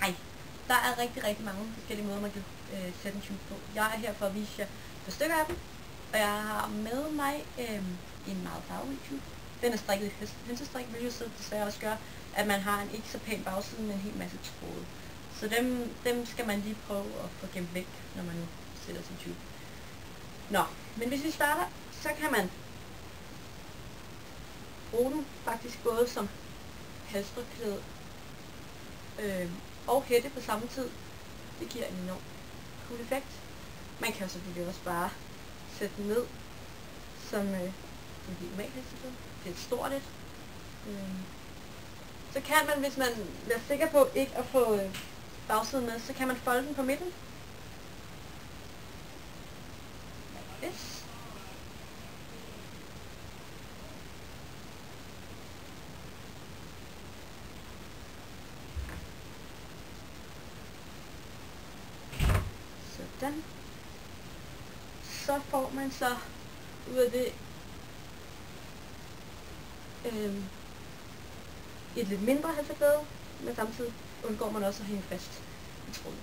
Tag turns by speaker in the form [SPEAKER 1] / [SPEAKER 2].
[SPEAKER 1] Hej. Der er rigtig mange forskellige måder, man kan sætte en tube på. Jeg er her for at vise jer et par stykker af dem, og jeg har med mig en meget farverig tube. Den er strikket i hønsestrik, hvilket så desværre også gør, at man har en ikke så pæn bagside med en hel masse tråde. Så dem skal man lige prøve at få gemt væk, når man nu sætter sin tube. Nå, men hvis vi starter, så kan man bruge den faktisk både som halstørklæde og hætte på samme tid. Det giver en enorm cool effekt. Man kan jo selvfølgelig også bare sætte den ned som en helt normal halstørklæde. Det er et stort et. Så kan man, hvis man er sikker på ikke at få bagsiden med, så kan man folde den på midten. Yes. Sådan. Så får man så ud af det et lidt mindre halstørklæde, men samtidig undgår man også at hænge fast i tråden.